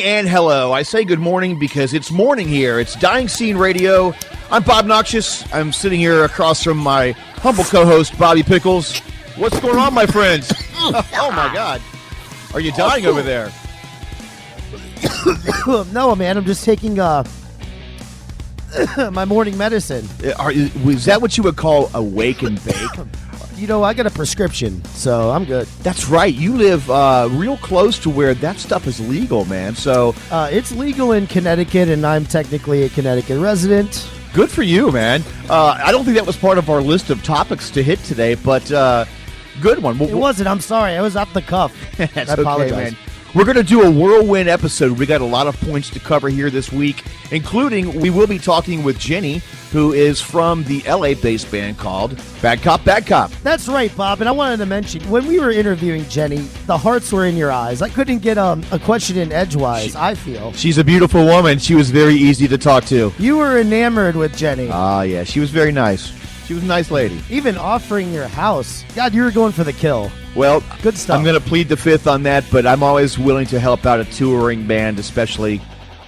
and hello. I say good morning because it's morning here. It's Dying Scene Radio. I'm Bob Noxious. I'm sitting here across from my humble co-host, Bobby Pickles. What's going on, my friends? Oh, my God. Are you dying over there? No, man. I'm just taking my morning medicine. Is that what you would call a wake and bake? You know, I got a prescription, so I'm good. That's right. You live real close to where that stuff is legal, man. So it's legal in Connecticut, and I'm technically a Connecticut resident. Good for you, man. I don't think that was part of our list of topics to hit today, but good one. It wasn't. I'm sorry. I was off the cuff. That's I apologize. Okay, man. We're going to do a whirlwind episode. We got a lot of points to cover here this week, including we will be talking with Jennie, who is from the LA-based band called Bad Cop, Bad Cop. That's right, Bob. And I wanted to mention, when we were interviewing Jennie, the hearts were in your eyes. I couldn't get a question in edgewise, I feel. She's a beautiful woman. She was very easy to talk to. You were enamored with Jennie. Yeah. She was very nice. She was a nice lady. Even offering your house. God, you were going for the kill. Well, good stuff. I'm going to plead the fifth on that, but I'm always willing to help out a touring band, especially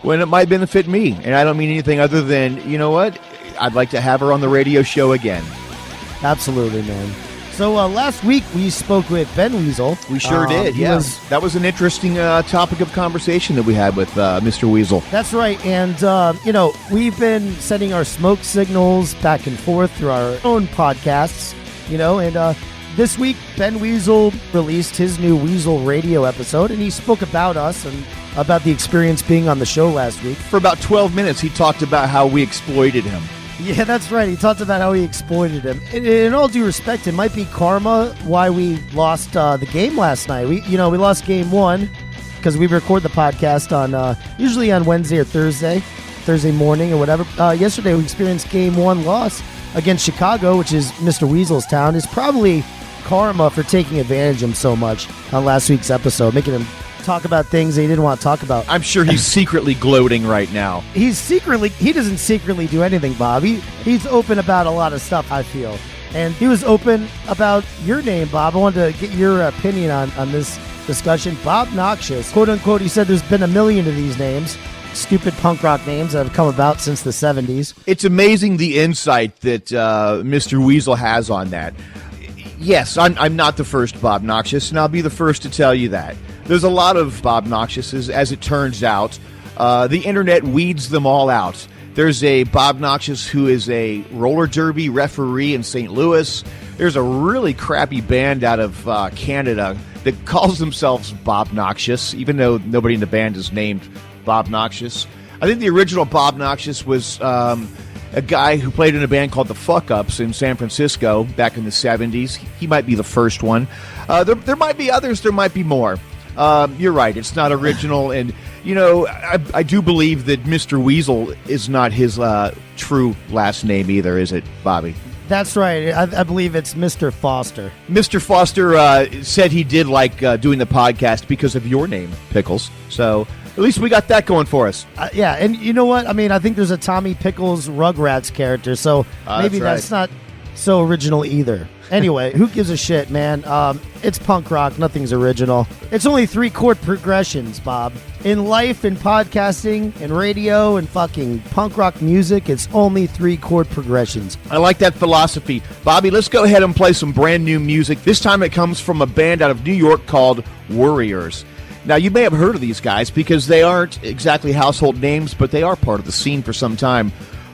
when it might benefit me. And I don't mean anything other than, you know what? I'd like to have her on the radio show again. Absolutely, man. So last week we spoke with Ben Weasel. We sure did, yeah. That was an interesting topic of conversation that we had with Mr. Weasel. That's right, and, we've been sending our smoke signals back and forth through our own podcasts, and this week Ben Weasel released his new Weasel Radio episode, and he spoke about us and about the experience being on the show last week. For about 12 minutes, he talked about how we exploited him. Yeah, that's right. He talked about how he exploited him. In all due respect, it might be karma why we lost the game last night. We lost game one because we record the podcast on usually on Wednesday or Thursday morning or whatever. Yesterday we experienced game one loss against Chicago, which is Mr. Weasel's town. It's probably karma for taking advantage of him so much on last week's episode, making him talk about things he didn't want to talk about. I'm sure he's secretly gloating right now. He doesn't secretly do anything, Bob. He's open about a lot of stuff, I feel. And he was open about your name, Bob. I wanted to get your opinion on this discussion. Bob Noxious, quote unquote, he said there's been a million of these names. Stupid punk rock names that have come about since the 70s. It's amazing the insight that Mr. Weasel has on that. Yes, I'm not the first Bob Noxious, and I'll be the first to tell you that. There's a lot of Bob Noxiouses, as it turns out. The internet weeds them all out. There's a Bob Noxious who is a roller derby referee in St. Louis. There's a really crappy band out of Canada that calls themselves Bob Noxious, even though nobody in the band is named Bob Noxious. I think the original Bob Noxious was a guy who played in a band called the Fuck Ups in San Francisco back in the 70s. He might be the first one. There might be others. There might be more. You're right. It's not original. And, I do believe that Mr. Weasel is not his true last name either, is it, Bobby? That's right. I believe it's Mr. Foster. Mr. Foster said he did like doing the podcast because of your name, Pickles. So at least we got that going for us. Yeah, and you know what? I mean, I think there's a Tommy Pickles Rugrats character, so maybe that's not so original either. Anyway, who gives a shit, man? It's punk rock. Nothing's original. It's only 3-chord progressions, Bob. In life, in podcasting, in radio, and fucking punk rock music, it's only 3-chord progressions. I like that philosophy. Bobby, let's go ahead and play some brand new music. This time it comes from a band out of New York called Warriors. Now, you may have heard of these guys because they aren't exactly household names, but they are part of the scene for some time.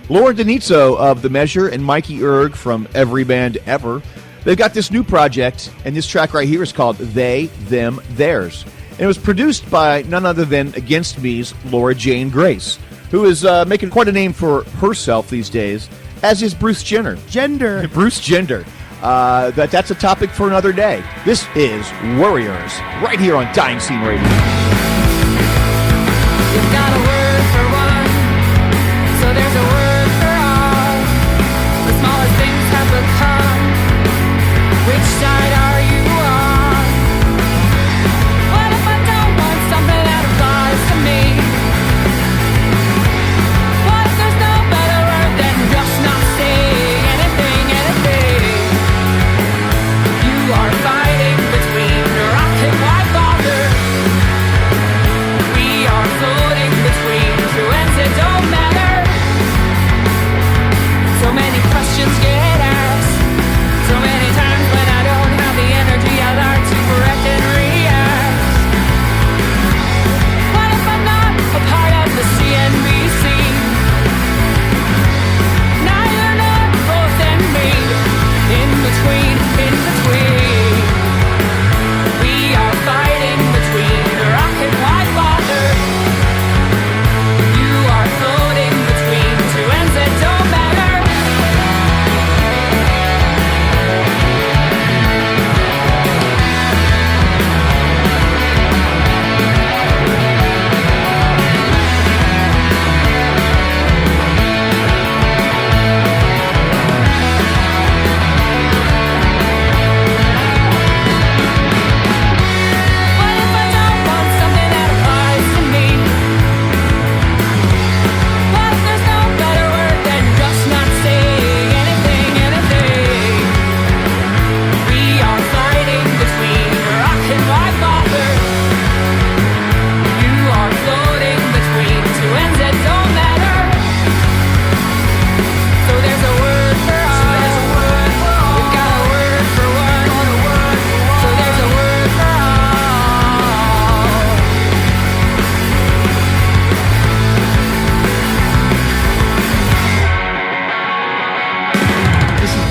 Laura Denizzo of The Measure and Mikey Erg from Every Band Ever. They've got this new project, and this track right here is called They, Them, Theirs. And it was produced by none other than Against Me's Laura Jane Grace, who is making quite a name for herself these days, as is Bruce Jenner. Bruce Jenner. That's a topic for another day. This is Warriors, right here on Dying Scene Radio. You've got a word for one, so there's a word for all. The smallest things have become. Which side are you on? What if I don't want something that applies to me? What if there's no better word than just not saying anything? You are fighting between rock and white bother.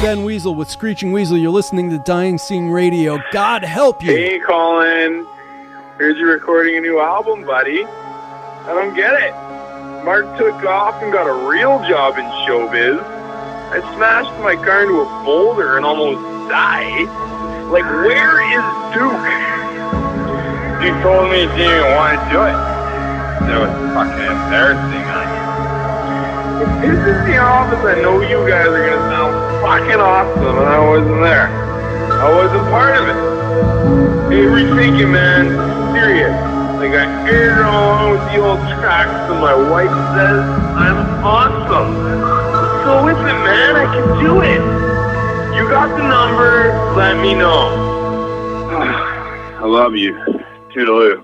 Ben Weasel with Screeching Weasel. You're listening to Dying Scene Radio. God help you. Hey, Colin. Here's you recording a new album, buddy. I don't get it. Mark took off and got a real job in showbiz. I smashed my car into a boulder and almost died. Like, where is Duke? You told me you didn't want to do it. It was fucking embarrassing on you. It pisses me off as I know you guys are going to sound fucking awesome and I wasn't there. I wasn't part of it. Hey, rethink it, man. Serious. Like, I aired on with the old tracks and my wife says I'm awesome. So listen, man, I can do it. You got the number, let me know. I love you. Toodaloo.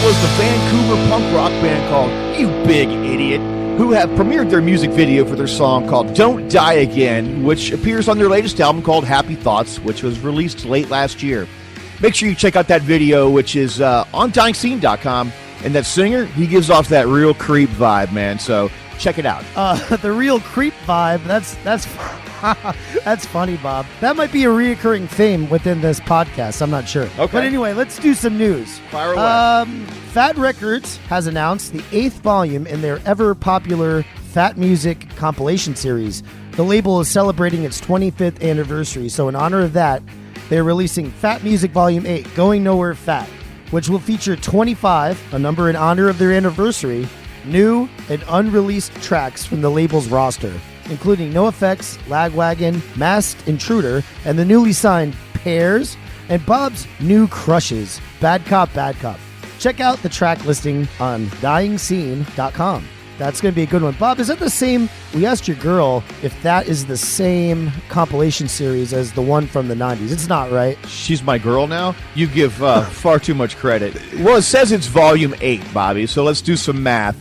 Was the Vancouver punk rock band called You Big Idiot, who have premiered their music video for their song called Don't Die Again, which appears on their latest album called Happy Thoughts, which was released late last year. Make sure you check out that video, which is on DyingScene.com, and that singer, he gives off that real creep vibe, man, so check it out. The real creep vibe, that's that's funny, Bob. That might be a reoccurring theme within this podcast. I'm not sure. Okay. But anyway, let's do some news. Fire away. Fat Records has announced the 8th volume in their ever-popular Fat Music compilation series. The label is celebrating its 25th anniversary, so in honor of that, they're releasing Fat Music Volume 8, Going Nowhere Fat, which will feature 25, a number in honor of their anniversary, new and unreleased tracks from the label's roster, including NoFX, Lagwagon, Masked Intruder, and the newly signed Pears, and Bob's new crushes, Bad Cop, Bad Cop. Check out the track listing on DyingScene.com. That's going to be a good one. Bob, is that the same? We asked your girl if that is the same compilation series as the one from the 90s. It's not, right? She's my girl now? You give far too much credit. Well, it says it's Volume 8, Bobby, so let's do some math.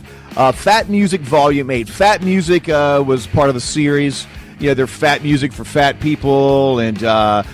Fat Music Volume 8. Fat Music was part of the series. You know, they're fat music for fat people and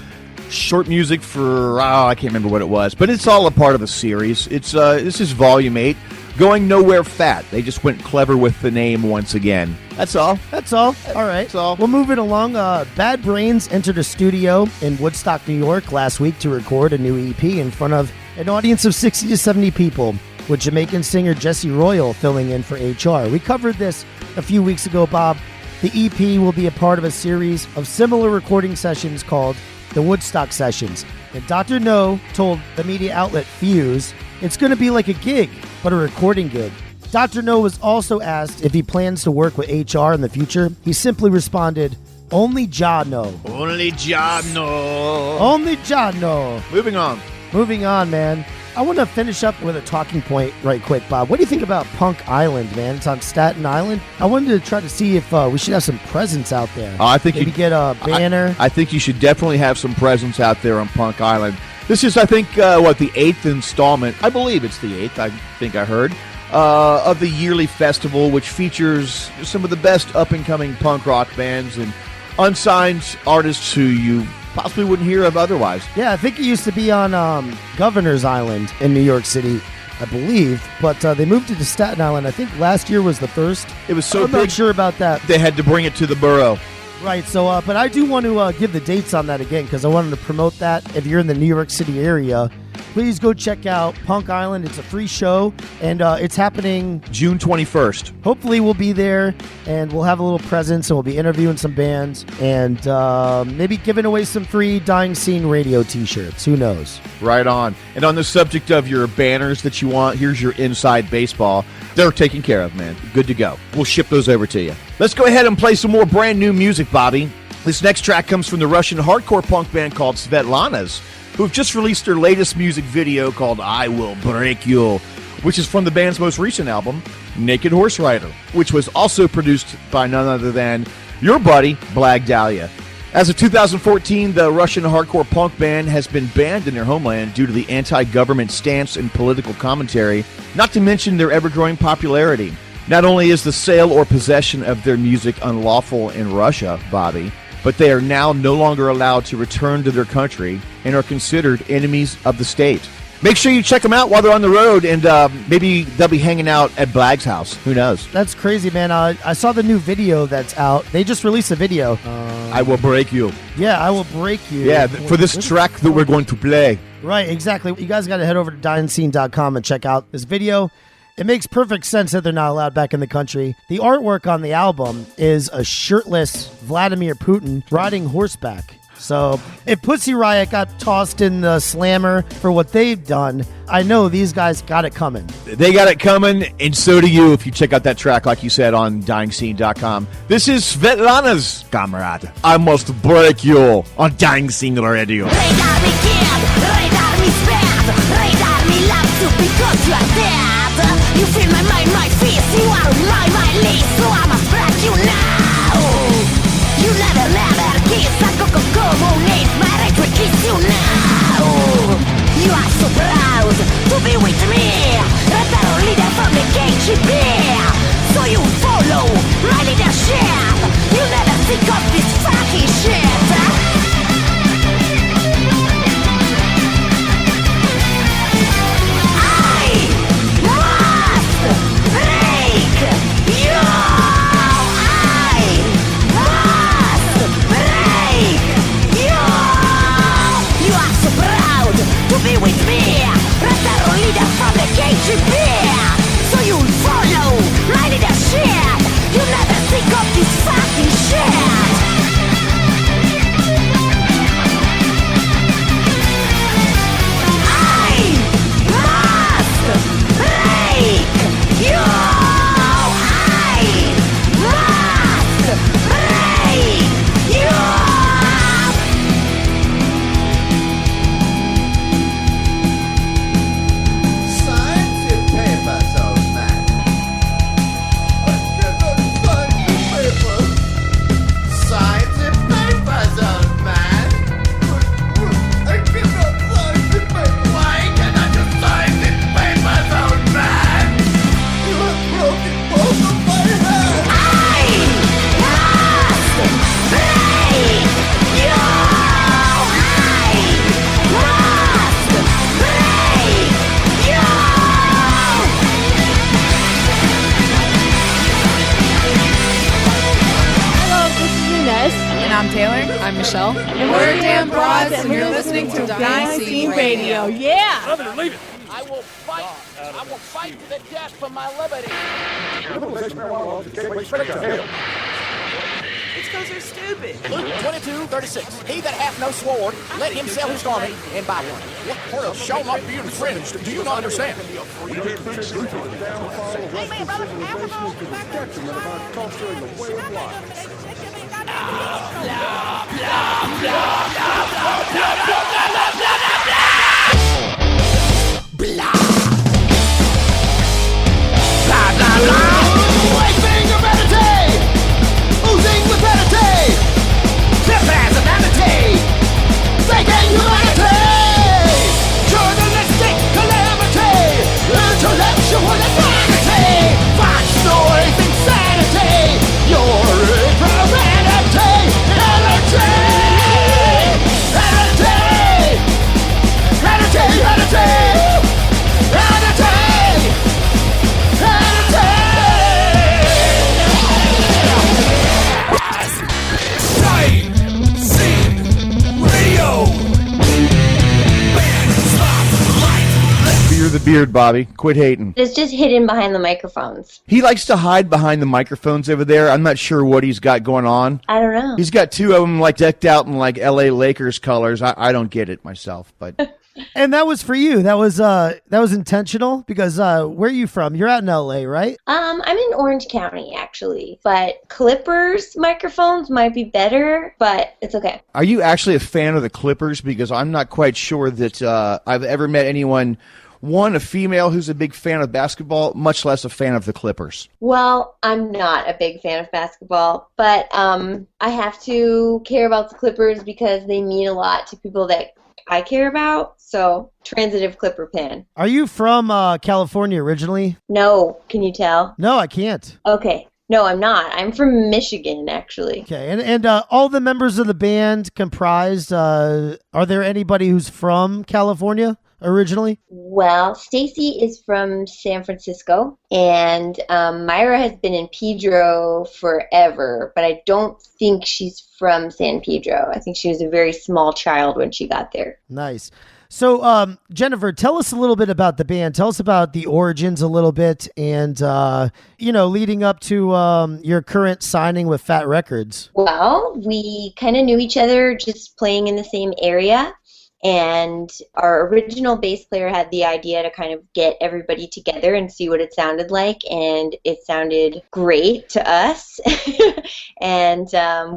short music for, I can't remember what it was. But it's all a part of the series. It's this is Volume 8. Going nowhere fat. They just went clever with the name once again. That's all. That's all. All right. That's all. We'll move it along. Bad Brains entered a studio in Woodstock, New York last week to record a new EP in front of an audience of 60 to 70 people, with Jamaican singer Jesse Royal filling in for HR. We covered this a few weeks ago, Bob. The EP will be a part of a series of similar recording sessions called the Woodstock Sessions. And Dr. No told the media outlet Fuse it's going to be like a gig, but a recording gig. Dr. No was also asked if he plans to work with HR in the future. He simply responded, "Only Jah know." Only Jah know. Only Jah know. Moving on. Moving on, man. I want to finish up with a talking point right quick, Bob. What do you think about Punk Island, man? It's on Staten Island. I wanted to try to see if we should have some presence out there. I think maybe get a banner. I think you should definitely have some presence out there on Punk Island. This is, I think, the 8th installment. I believe it's the 8th, I think I heard, of the yearly festival, which features some of the best up-and-coming punk rock bands and unsigned artists who you possibly wouldn't hear of otherwise. Yeah, I think it used to be on Governor's Island in New York City, I believe, but they moved it to Staten Island. I think last year was the first. It was so I'm big, not sure about that. They had to bring it to the borough. Right, so, but I do want to give the dates on that again, because I wanted to promote that. If you're in the New York City area, please go check out Punk Island. It's a free show, and it's happening June 21st. Hopefully we'll be there, and we'll have a little presence, and we'll be interviewing some bands, and maybe giving away some free Dying Scene Radio t-shirts. Who knows? Right on. And on the subject of your banners that you want, here's your Inside Baseball. They're taken care of, man. Good to go. We'll ship those over to you. Let's go ahead and play some more brand new music, Bobby. This next track comes from the Russian hardcore punk band called Svetlana's, who have just released their latest music video called I Will Break You, which is from the band's most recent album, Naked Horse Rider, which was also produced by none other than your buddy, Blag Dahlia. As of 2014, the Russian hardcore punk band has been banned in their homeland due to the anti-government stance and political commentary, not to mention their ever-growing popularity. Not only is the sale or possession of their music unlawful in Russia, Bobby, but they are now no longer allowed to return to their country and are considered enemies of the state. Make sure you check them out while they're on the road, and maybe they'll be hanging out at Blag's house. Who knows? That's crazy, man. I saw the new video that's out. They just released a video. I Will Break You. Yeah, I Will Break You. Yeah, for this track that we're going to play. Right, exactly. You guys got to head over to DyingScene.com and check out this video. It makes perfect sense that they're not allowed back in the country. The artwork on the album is a shirtless Vladimir Putin riding horseback. So if Pussy Riot got tossed in the slammer for what they've done, I know these guys got it coming. They got it coming, and so do you if you check out that track, like you said, on DyingScene.com. This is Svetlana's Comrade. I Must Break You on Dying Scene Radio. Radar me kid, radar me spad, radar me love to because you are dead. You feel my mind, my fears, you are on my list, so I must break you now. You never kiss, I go need my right to kiss you now. You are so proud to be with me, a terror leader from the KGB. So you follow my leadership, you never think of this fucking shit. Be with me, a terror leader from the KGB. So you'll follow my leadership. You never think of this fucking shit. I must break you. I must break you. I'm Taylor. I'm Michelle. And we're Damn Broads, and you're listening to Dying Scene Radio. Yeah! I will fight. I will fight to the death for my liberty. It's because they're stupid. Luke 22:36. He that hath no sword, let him sell his garment and buy one. What part of shall not be infringed? Do you not understand? Amen, brother. The beard, Bobby. Quit hating. It's just hidden behind the microphones. He likes to hide behind the microphones over there. I'm not sure what he's got going on. I don't know. He's got two of them like decked out in like LA Lakers colors. I don't get it myself, but And that was for you. That was intentional because where are you from? You're out in LA, right? I'm in Orange County actually, but Clippers microphones might be better, but it's okay. Are you actually a fan of the Clippers? Because I'm not quite sure that I've ever met anyone, a female who's a big fan of basketball, much less a fan of the Clippers. Well, I'm not a big fan of basketball, but I have to care about the Clippers because they mean a lot to people that I care about. So, transitive Clipper fan. Are you from California originally? No. Can you tell? No, I can't. Okay. No, I'm not. I'm from Michigan, actually. Okay, and all the members of the band comprised, are there anybody who's from California originally? Well, Stacy is from San Francisco, and Myra has been in Pedro forever, but I don't think she's from San Pedro. I think she was a very small child when she got there. Nice. So, Jennifer, tell us a little bit about the band. Tell us about the origins a little bit and, leading up to your current signing with Fat Records. Well, we kind of knew each other just playing in the same area. And our original bass player had the idea to kind of get everybody together and see what it sounded like, and it sounded great to us. And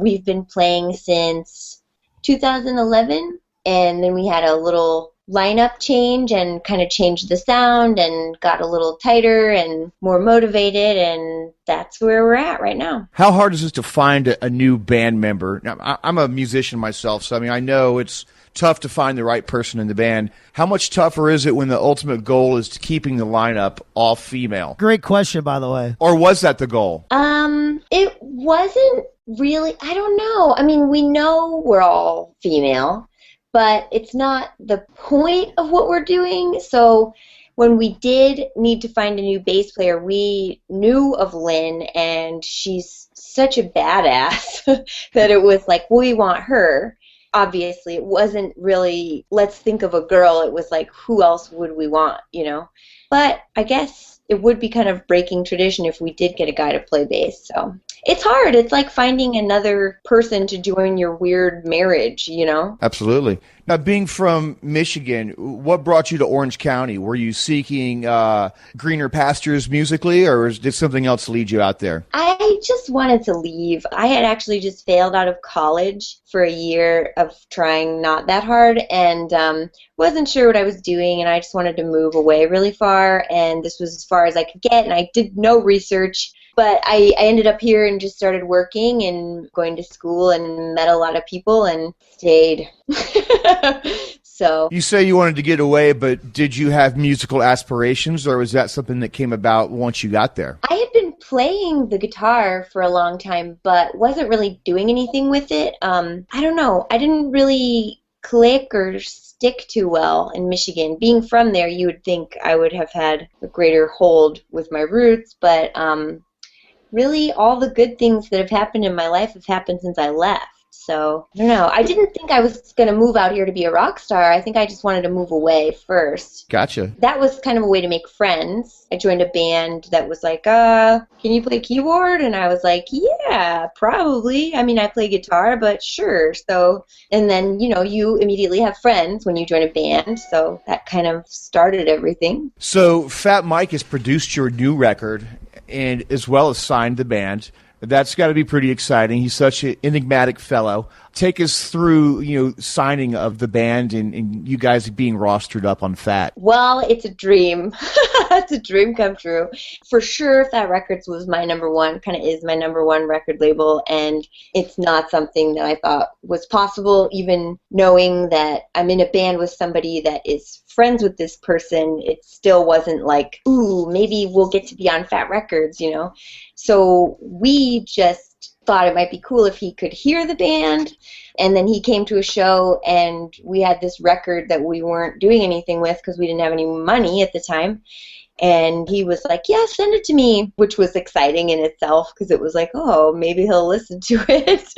we've been playing since 2011, and then we had a little lineup change and kind of changed the sound and got a little tighter and more motivated, and that's where we're at right now. How hard is it to find a new band member? Now, I'm a musician myself, so I know it's tough to find the right person in the band. How much tougher is it when the ultimate goal is to keeping the lineup all female? Great question, by the way. Or was that the goal? It wasn't really, I don't know. I mean, we know we're all female, but it's not the point of what we're doing. So when we did need to find a new bass player, we knew of Lynn, and she's such a badass that it was like, we want her. Obviously, it wasn't really, let's think of a girl. It was like, who else would we want, But I guess it would be kind of breaking tradition if we did get a guy to play bass. So it's hard. It's like finding another person to join your weird marriage, Absolutely. Now, being from Michigan, what brought you to Orange County? Were you seeking greener pastures musically, or did something else lead you out there? I just wanted to leave. I had actually just failed out of college for a year of trying not that hard, and wasn't sure what I was doing, and I just wanted to move away really far, and this was as far as I could get, and I did no research. But I ended up here and just started working and going to school and met a lot of people and stayed. So you say you wanted to get away, but did you have musical aspirations, or was that something that came about once you got there? I had been playing the guitar for a long time, but wasn't really doing anything with it. I don't know. I didn't really click or stick too well in Michigan. Being from there, you would think I would have had a greater hold with my roots, but really all the good things that have happened in my life have happened since I left. So, I don't know. I didn't think I was going to move out here to be a rock star. I think I just wanted to move away first. Gotcha. That was kind of a way to make friends. I joined a band that was like, can you play keyboard? And I was like, yeah, probably. I mean, I play guitar, but sure. So, and then, you immediately have friends when you join a band. So that kind of started everything. So Fat Mike has produced your new record and as well as signed the band. That's got to be pretty exciting. He's such an enigmatic fellow. Take us through, signing of the band and you guys being rostered up on Fat. Well, it's a dream. It's a dream come true. For sure, Fat Records was my number one, kind of is my number one record label, and it's not something that I thought was possible, even knowing that I'm in a band with somebody that is friends with this person. It still wasn't like, ooh, maybe we'll get to be on Fat Records, So we just thought it might be cool if he could hear the band, and then he came to a show and we had this record that we weren't doing anything with because we didn't have any money at the time. And he was like, yeah, send it to me, which was exciting in itself because it was like, oh, maybe he'll listen to it.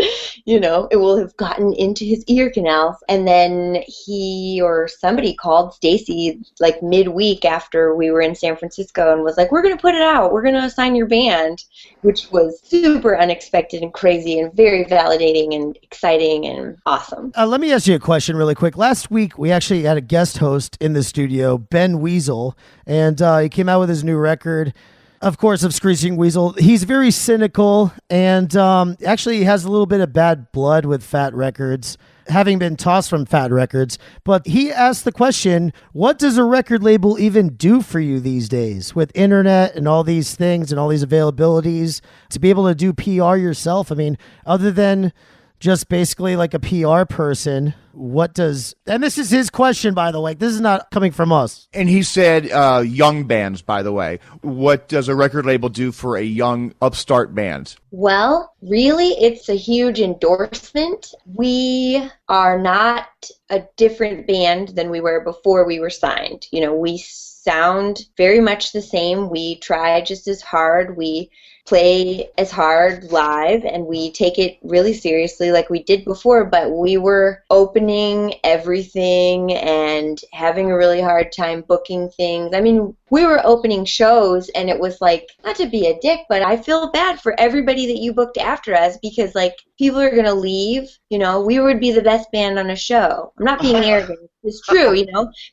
It will have gotten into his ear canals. And then he or somebody called Stacy like midweek after we were in San Francisco and was like, we're going to put it out. We're going to assign your band, which was super unexpected and crazy and very validating and exciting and awesome. Let me ask you a question really quick. Last week, we actually had a guest host in the studio, Ben Weasel, and he came out with his new record, of course, of Screeching Weasel. He's very cynical and actually has a little bit of bad blood with Fat Records, having been tossed from Fat Records. But he asked the question, what does a record label even do for you these days with internet and all these things and all these availabilities to be able to do PR yourself? I mean, other than just basically like a PR person, and this is his question, by the way, this is not coming from us. And he said young bands, by the way. What does a record label do for a young upstart band? Well, really, it's a huge endorsement. We are not a different band than we were before we were signed. We sound very much the same. We try just as hard. We play as hard live, and we take it really seriously like we did before, but we were opening everything and having a really hard time booking things. I mean, we were opening shows, and it was like, not to be a dick, but I feel bad for everybody that you booked after us because, like, people are going to leave. We would be the best band on a show. I'm not being arrogant. It's true,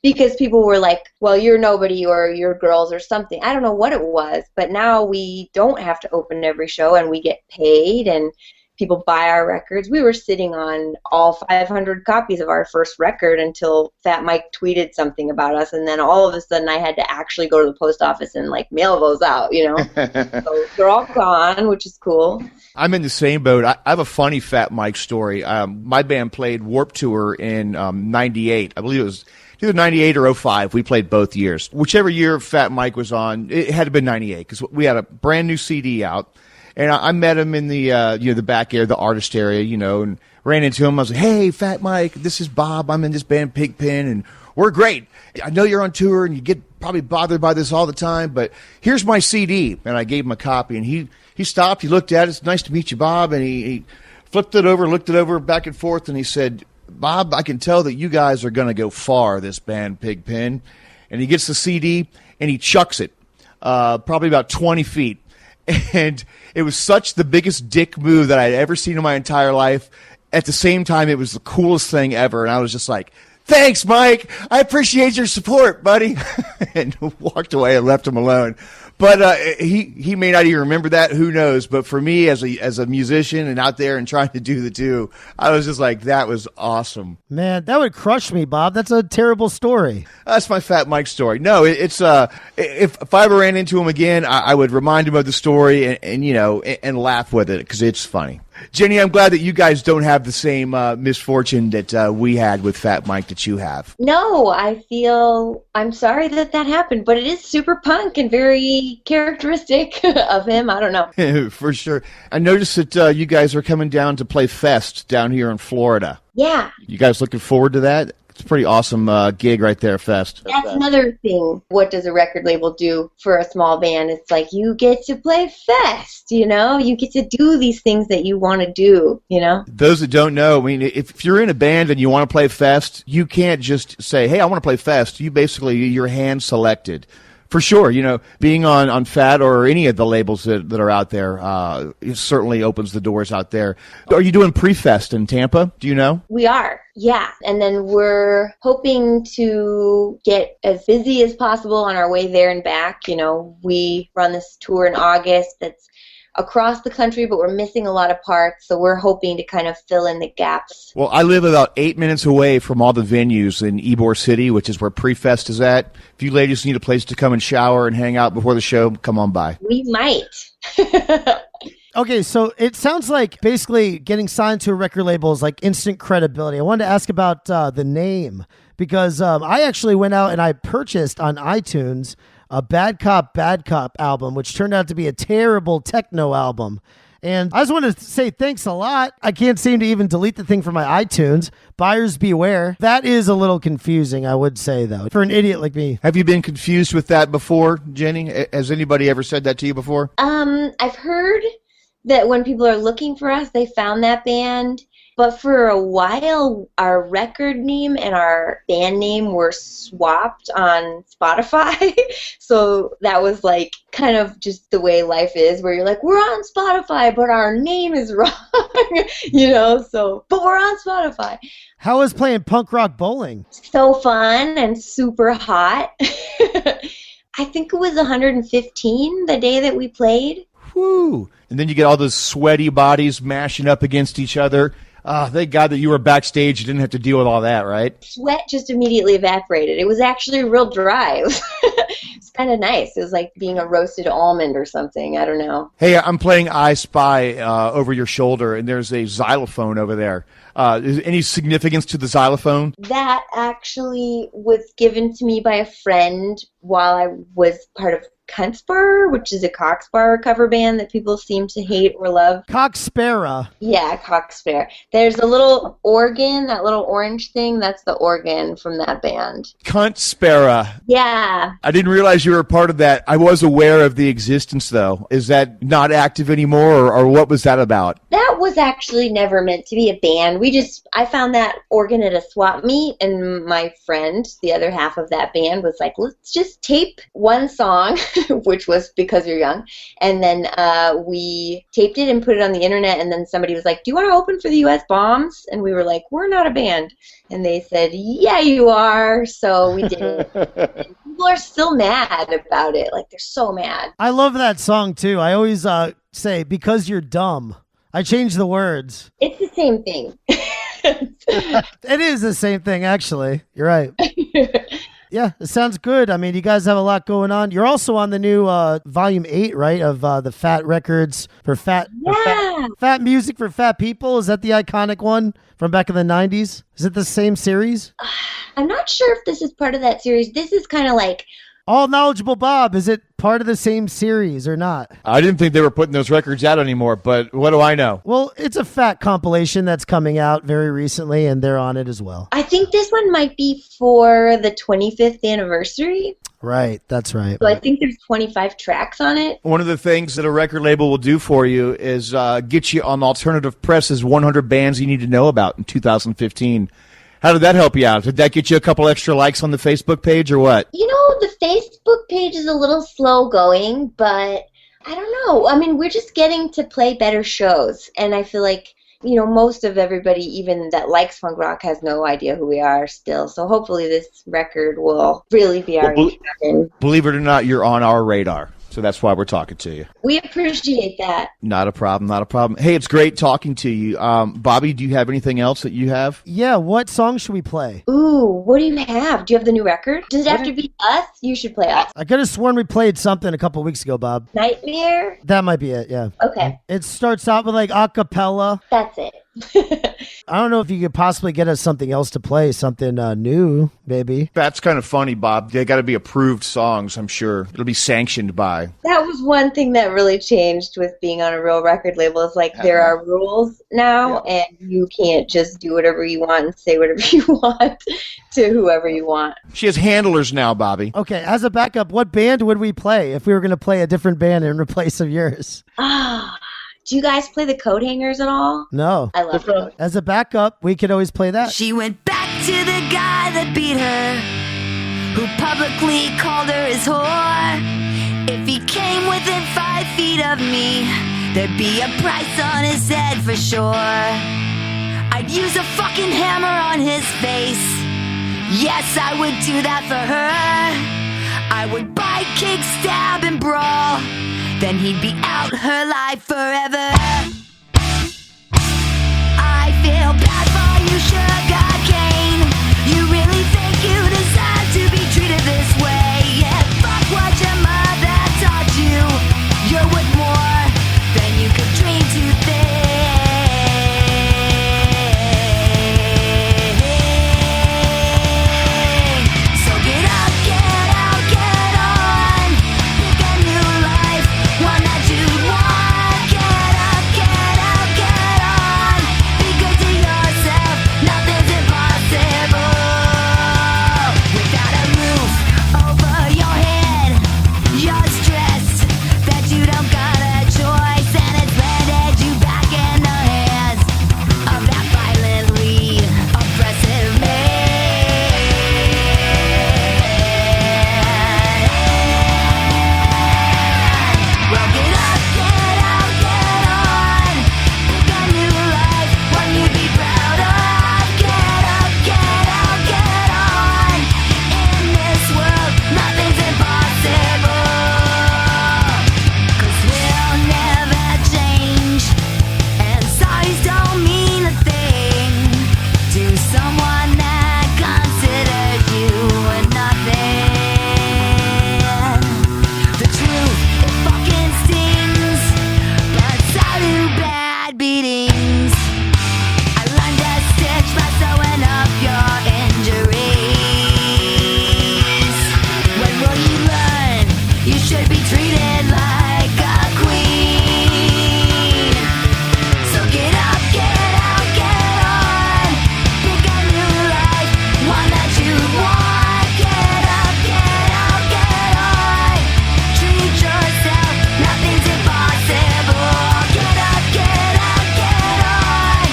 because people were like, well, you're nobody or you're girls or something. I don't know what it was, but now we don't have to open every show and we get paid and people buy our records. We were sitting on all 500 copies of our first record until Fat Mike tweeted something about us, and then all of a sudden I had to actually go to the post office and like mail those out, So they're all gone, which is cool. I'm in the same boat. I have a funny Fat Mike story. My band played Warped Tour in 98. I believe it was either 98 or 05. We played both years. Whichever year Fat Mike was on, it had to be 98 because we had a brand new CD out. And I met him in the the back area, the artist area, and ran into him. I was like, hey, Fat Mike, this is Bob. I'm in this band Pigpen, and we're great. I know you're on tour, and you get probably bothered by this all the time, but here's my CD. And I gave him a copy, and he stopped. He looked at it. It's nice to meet you, Bob. And he flipped it over, looked it over back and forth, and he said, Bob, I can tell that you guys are going to go far, this band Pigpen. And he gets the CD, and he chucks it probably about 20 feet. And it was such the biggest dick move that I'd ever seen in my entire life. At the same time, it was the coolest thing ever. And I was just like, thanks, Mike. I appreciate your support, buddy. And walked away and left him alone. But he may not even remember that. Who knows? But for me, as a musician and out there and trying to do the two, I was just like, that was awesome. Man, that would crush me, Bob. That's a terrible story. That's my Fat Mike story. No, it's if I ever ran into him again, I would remind him of the story and laugh with it because it's funny. Jennie, I'm glad that you guys don't have the same misfortune that we had with Fat Mike that you have. No, I'm sorry that happened, but it is super punk and very characteristic of him. I don't know. For sure. I noticed that you guys are coming down to play Fest down here in Florida. Yeah. You guys looking forward to that? It's a pretty awesome gig right there, Fest. That's another thing. What does a record label do for a small band? It's like you get to play Fest, you know? You get to do these things that you want to do, you know? Those that don't know, I mean, if you're in a band and you want to play Fest, you can't just say, hey, I want to play Fest. You're hand selected. For sure, you know, being on Fat or any of the labels that are out there, it certainly opens the doors out there. Are you doing pre-Fest in Tampa? Do you know? We are, yeah. And then we're hoping to get as busy as possible on our way there and back. You know, we run this tour in August that's across the country, but we're missing a lot of parts, so we're hoping to kind of fill in the gaps. Well, I live about 8 minutes away from all the venues in Ybor City, which is where Pre-Fest is at. If you ladies need a place to come and shower and hang out before the show, come on by. We might. Okay, so it sounds like basically getting signed to a record label is like instant credibility. I wanted to ask about the name, because I actually went out and I purchased on iTunes a Bad Cop album, which turned out to be a terrible techno album. And I just want to say thanks a lot. I can't seem to even delete the thing from my iTunes. Buyers beware. That is a little confusing, I would say, though, for an idiot like me. Have you been confused with that before, Jenny? Has anybody ever said that to you before? I've heard that when people are looking for us, they found that band. But for a while, our record name and our band name were swapped on Spotify. So that was like kind of just the way life is, where you're like, we're on Spotify, but our name is wrong, you know, but we're on Spotify. How was playing punk rock bowling? So fun and super hot. I think it was 115 the day that we played. Whew. And then you get all those sweaty bodies mashing up against each other. Thank God that you were backstage. You didn't have to deal with all that, right? Sweat just immediately evaporated. It was actually real dry. It's kind of nice. It was like being a roasted almond or something. I don't know. Hey, I'm playing I Spy over your shoulder, and there's a xylophone over there. Is any significance to the xylophone? That actually was given to me by a friend while I was part of Kunstbar, which is a Cockspar cover band that people seem to hate or love. Cockspara. Yeah, Cockspar. There's a little organ, that little orange thing, that's the organ from that band. Kunstspara. Yeah. I didn't realize you were a part of that. I was aware of the existence, though. Is that not active anymore, or what was that about? That was actually never meant to be a band. I found that organ at a swap meet, and my friend, the other half of that band, was like, let's just tape one song, which was Because You're Young, and then we taped it and put it on the internet, and then somebody was like, do you want to open for the U.S. Bombs? And we were like, we're not a band. And they said, yeah, you are. So we did it. And people are still mad about it. Like, they're so mad. I love that song, too. I always say, because you're dumb. I changed the words. It's the same thing. It is the same thing, actually. You're right. Yeah, it sounds good. I mean, you guys have a lot going on. You're also on the new Volume 8, right, of the Fat Records for Fat Music for Fat People. Is that the iconic one from back in the 90s? Is it the same series? I'm not sure if this is part of that series. This is kind of like... All Knowledgeable Bob, is it part of the same series or not? I didn't think they were putting those records out anymore, but what do I know? Well, it's a Fat compilation that's coming out very recently, and they're on it as well. I think this one might be for the 25th anniversary. Right, that's right. So I think there's 25 tracks on it. One of the things that a record label will do for you is get you on Alternative Press's 100 bands you need to know about in 2015. How did that help you out? Did that get you a couple extra likes on the Facebook page or what? You know, the Facebook page is a little slow going, but I don't know. I mean, we're just getting to play better shows, and I feel like, you know, most of everybody, even that likes punk rock, has no idea who we are still. So hopefully this record will really be our introduction. Believe it or not, you're on our radar. So that's why we're talking to you. We appreciate that. Not a problem, not a problem. Hey, it's great talking to you. Bobby, do you have anything else that you have? Yeah, what song should we play? Ooh, what do you have? Do you have the new record? Does it have to be us? You should play us. I could have sworn we played something a couple weeks ago, Bob. Nightmare? That might be it, yeah. Okay. It starts out with like a cappella. That's it. I don't know if you could possibly get us something else to play, something new, maybe. That's kind of funny, Bob. They got to be approved songs, I'm sure. It'll be sanctioned by. That was one thing that really changed with being on a real record label. Is like there are rules now, and you can't just do whatever you want and say whatever you want to whoever you want. She has handlers now, Bobby. Okay, as a backup, what band would we play if we were going to play a different band in replace of yours? Do you guys play the Coat Hangers at all? No. I love it. As a backup, we could always play that. She went back to the guy that beat her, who publicly called her his whore. If he came within 5 feet of me, there'd be a price on his head for sure. I'd use a fucking hammer on his face. Yes, I would do that for her. I would bite, kick, stab, and brawl. Then he'd be out her life forever. I feel bad for you, sugar cane. You really think you deserve to be treated this way? Yeah, fuck what your mother taught you. You're worth more than you could dream to think. So get up, get out, get on. Pick a new life, one that you want. Get up, get out, get on. Be good to yourself, nothing's impossible. Without a roof over your head, you're stressed that you don't got a choice, and it's landed you back in the hands of that violently oppressive man. Well, get up, get out, get on. Pick a new life, one you'd be proud of. Get up, get out, get on. In this world, nothing's impossible. 'Cause we'll never change, and sorries don't mean a thing to someone that considers you nothing. The truth, it fucking stings, but so do bad beatings. I learned to stitch by sewing up your injuries. When will you learn? You should be treated like a queen. So get up, get out, get on. Pick a new life, one that you want. Get up, get out, get on. Treat yourself, nothing's impossible. Get up, get out, get on.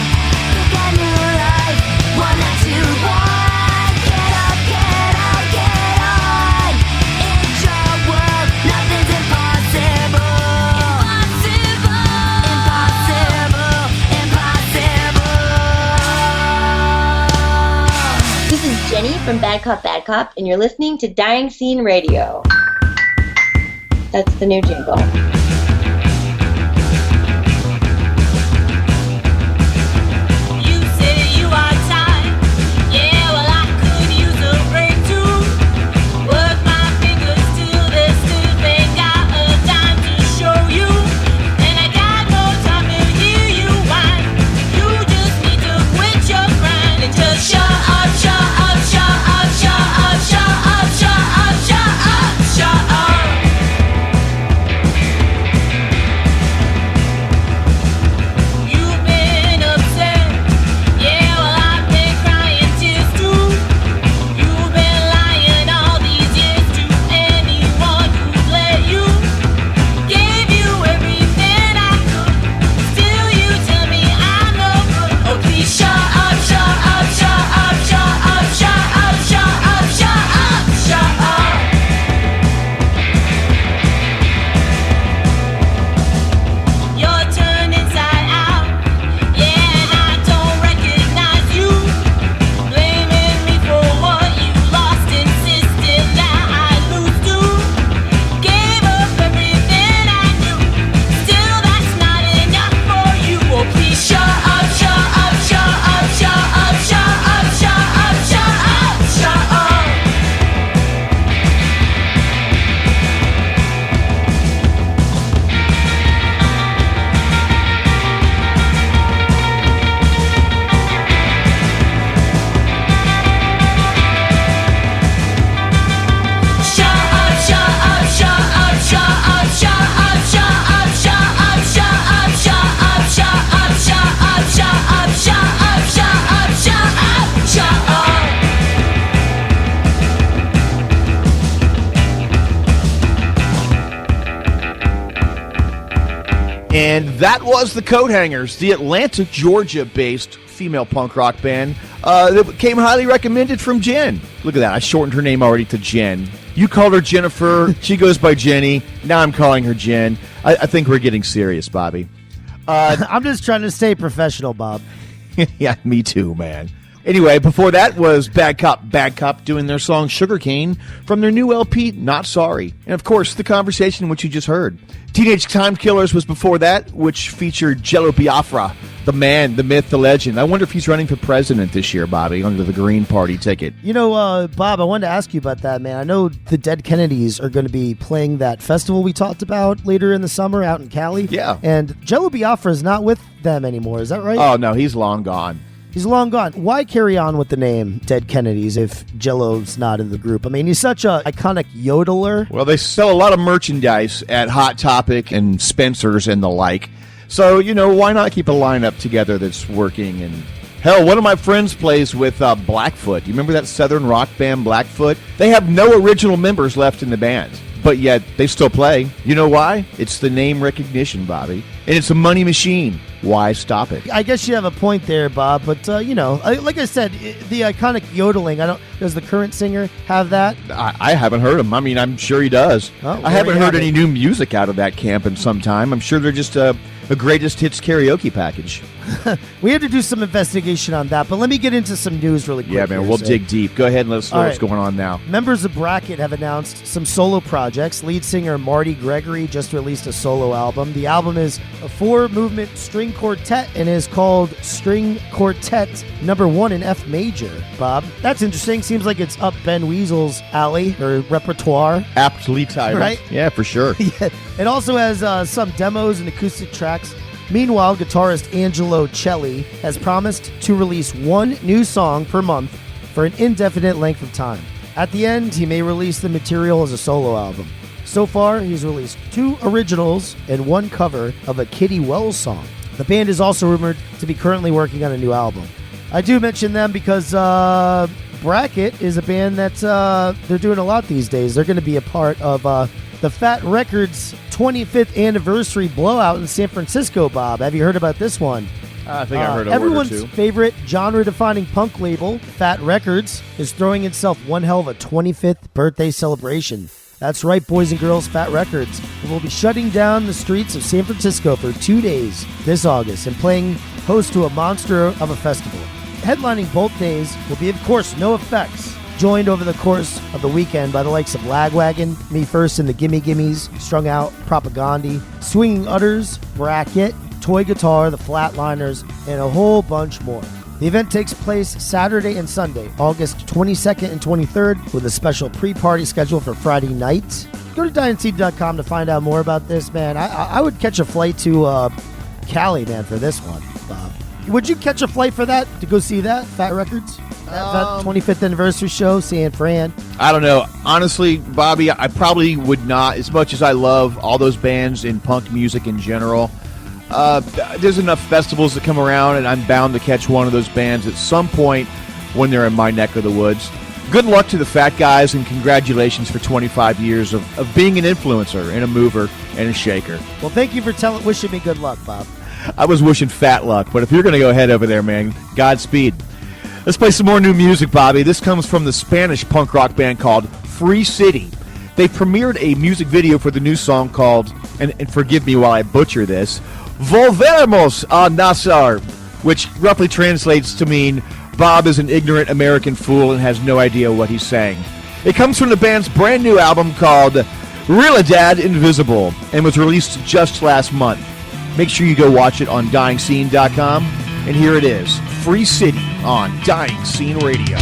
Pick a new life, one that you want. Get up, get out, get on. It's your world, nothing's impossible. Impossible, impossible, impossible. This is Jennie from Bad Cop, and you're listening to Dying Scene Radio. That's the new jingle. You say you are tired. Yeah, well, I could use a break too. Work my fingers till they still ain't got a dime to show you. And I got no time to hear you whine. You just need to quit your grind and just shut up, shut up, shut up, shut up, shut up, shut up, shut up, shut up. And that was the Coat Hangers, the Atlanta, Georgia-based female punk rock band that came highly recommended from Jen. Look at that. I shortened her name already to Jen. You called her Jennifer. She goes by Jennie. Now I'm calling her Jen. I think we're getting serious, Bobby. I'm just trying to stay professional, Bob. Yeah, me too, man. Anyway, before that was Bad Cop doing their song Sugarcane from their new LP, Not Sorry. And of course, the conversation which you just heard. Teenage Time Killers was before that, which featured Jello Biafra, the man, the myth, the legend. I wonder if he's running for president this year, Bobby, under the Green Party ticket. You know, Bob, I wanted to ask you about that, man. I know the Dead Kennedys are going to be playing that festival we talked about later in the summer out in Cali. Yeah. And Jello Biafra is not with them anymore. Is that right? Oh, no, he's long gone. He's long gone. Why carry on with the name Dead Kennedys if Jello's not in the group? I mean, he's such an iconic yodeler. Well, they sell a lot of merchandise at Hot Topic and Spencer's and the like. So, you know, why not keep a lineup together that's working? And hell, one of my friends plays with Blackfoot. You remember that southern rock band Blackfoot? They have no original members left in the band, but yet they still play. You know why? It's the name recognition, Bobby. And it's a money machine. Why stop it? I guess you have a point there, Bob, but, you know, like I said, the iconic yodeling, does the current singer have that? I haven't heard him. I mean, I'm sure he does. Oh, I haven't heard any new music out of that camp in some time. I'm sure they're just a greatest hits karaoke package. We have to do some investigation on that, but let me get into some news really quick. Yeah, man, we'll dig deep. Go ahead and let us know what's going on now. Members of Bracket have announced some solo projects. Lead singer Marty Gregory just released a solo album. The album is a 4-movement string quartet and is called String Quartet No. 1 in F major, Bob. That's interesting. Seems like it's up Ben Weasel's alley or repertoire. Aptly titled. Right? Yeah, for sure. Yeah. It also has some demos and acoustic tracks. Meanwhile, guitarist Angelo Celli has promised to release one new song per month for an indefinite length of time. At the end, he may release the material as a solo album. So far, he's released 2 originals and 1 cover of a Kitty Wells song. The band is also rumored to be currently working on a new album. I do mention them because Bracket is a band that they're doing a lot these days. They're going to be a part of the Fat Records 25th anniversary blowout in San Francisco, Bob. Have you heard about this one? I think I heard a everyone's word or two. favorite genre-defining punk label, Fat Records, is throwing itself one hell of a 25th birthday celebration. That's right, boys and girls, Fat Records will be shutting down the streets of San Francisco for 2 days this August and playing host to a monster of a festival. Headlining both days will be, of course, NoFX, joined over the course of the weekend by the likes of Lagwagon, Me First and the Gimme Gimmes, Strung Out, Propagandhi, Swinging Utters, Bracket, Toy Guitar, the Flatliners, and a whole bunch more. The event takes place Saturday and Sunday, August 22nd and 23rd, with a special pre-party schedule for Friday night. Go to DynaSeed.com to find out more about this, man. I would catch a flight to Cali, man, for this one, Bob. Would you catch a flight for that, to go see that, Fat Records? That 25th anniversary show, San Fran? I don't know. Honestly, Bobby, I probably would not, as much as I love all those bands in punk music in general. There's enough festivals that come around, and I'm bound to catch one of those bands at some point when they're in my neck of the woods. Good luck to the Fat Guys, and congratulations for 25 years of being an influencer and a mover and a shaker. Well, thank you for wishing me good luck, Bob. I was wishing fat luck, but if you're going to go ahead over there, man, Godspeed. Let's play some more new music, Bobby. This comes from the Spanish punk rock band called Free City. They premiered a music video for the new song called, and forgive me while I butcher this, Volveremos a Nacer, which roughly translates to mean Bob is an ignorant American fool and has no idea what he's saying. It comes from the band's brand new album called Realidad Invisible and was released just last month. Make sure you go watch it on DyingScene.com. And here it is, Free City on Dying Scene Radio.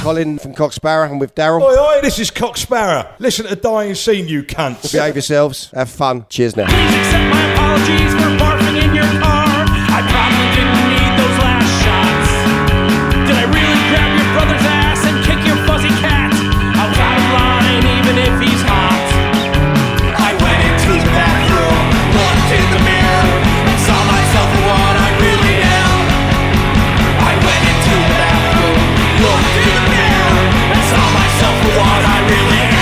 Colin from Cock Sparrow. I'm with Daryl. Oi, oi, this is Cock Sparrow. Listen to Dying Scene, you cunts. Behave yourselves. Have fun. Cheers now. Please accept my apologies for barfing in your car. I probably didn't need those last shots. Did I really grab your brother's ass and kick your fuzzy cat outside of line, even if he's hot? I went into the bathroom, looked in the mirror, and saw myself for what I really am. I went into the bathroom, looked in the mirror, and saw myself for what I really am.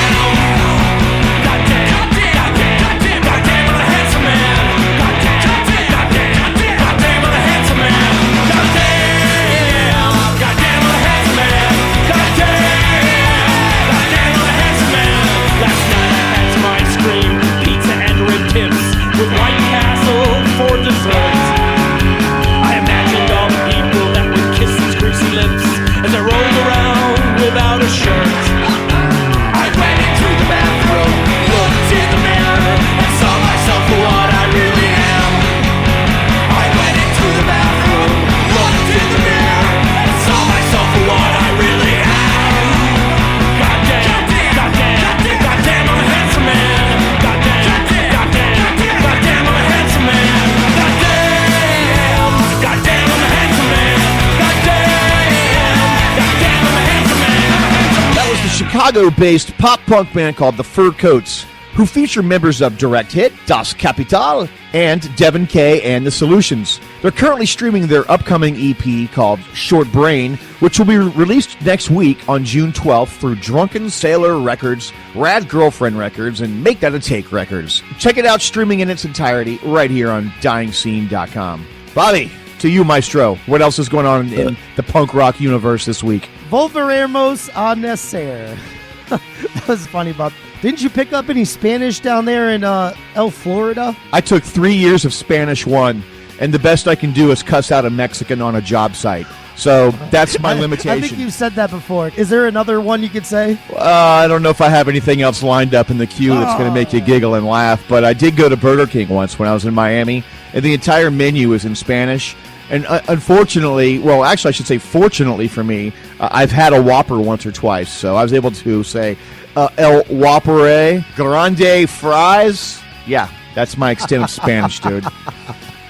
Chicago-based pop-punk band called the Fur Coats, who feature members of Direct Hit, Das Kapital, and Devin K and The Solutions. They're currently streaming their upcoming EP called Short Brain, which will be released next week on June 12th through Drunken Sailor Records, Rad Girlfriend Records, and Make That a Take Records. Check it out streaming in its entirety right here on DyingScene.com. Bobby, to you, Maestro. What else is going on in the punk rock universe this week? Volveremos a nacer. That was funny, Bob. Didn't you pick up any Spanish down there in El Florida? I took 3 years of Spanish 1, and the best I can do is cuss out a Mexican on a job site. So that's my limitation. I think you've said that before. Is there another one you could say? I don't know if I have anything else lined up in the queue that's going to make you giggle and laugh, but I did go to Burger King once when I was in Miami, and the entire menu is in Spanish. And unfortunately, well, actually I should say fortunately for me, I've had a Whopper once or twice, so I was able to say, El Whopper, grande fries. Yeah, that's my extent of Spanish, dude.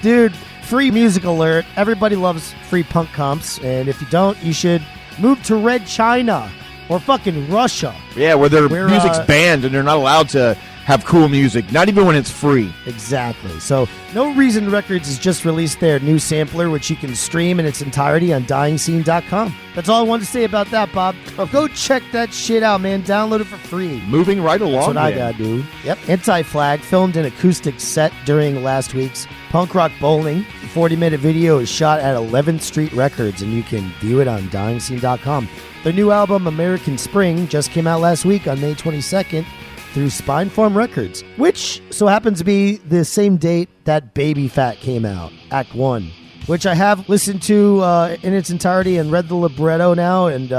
Dude, free music alert. Everybody loves free punk comps, and if you don't, you should move to Red China or fucking Russia. Yeah, where their music's banned and they're not allowed to have cool music, not even when it's free. Exactly. So, No Reason Records has just released their new sampler, which you can stream in its entirety on DyingScene.com. That's all I wanted to say about that, Bob. Go check that shit out, man. Download it for free. Moving right along. That's what I gotta do. Yep. Anti-Flag filmed an acoustic set during last week's Punk Rock Bowling. The 40-minute video is shot at 11th Street Records, and you can view it on DyingScene.com. Their new album, American Spring, just came out last week on May 22nd. Through Spinefarm Records, which so happens to be the same date that Baby Fat came out, Act 1, which I have listened to in its entirety and read the libretto now, and